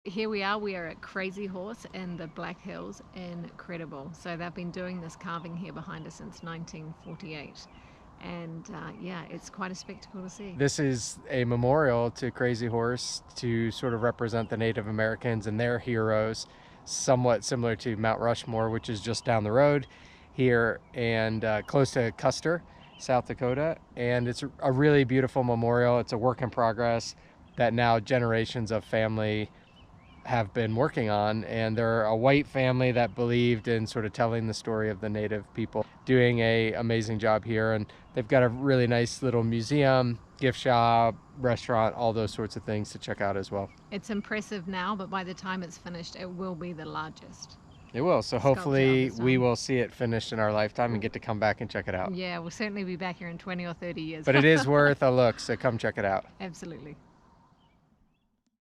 Here we are at Crazy Horse in the Black Hills. Incredible. So they've been doing this carving here behind us since 1948. And yeah, it's quite a spectacle to see. This is a memorial to Crazy Horse to sort of represent the Native Americans and their heroes, somewhat similar to Mount Rushmore, which is just down the road here and close to Custer, South Dakota. And it's a really beautiful memorial. It's a work in progress that now generations of family have been working on, and they're a white family that believed in sort of telling the story of the Native people, doing a amazing job here. And they've got a really nice little museum, gift shop, restaurant, all those sorts of things to check out as well. It's impressive now, but by the time it's finished, it will be the largest. It will. So hopefully we will see it finished in our lifetime and get to come back and check it out. Yeah, we'll certainly be back here in 20 or 30 years. But it is worth a look, so come check it out. Absolutely.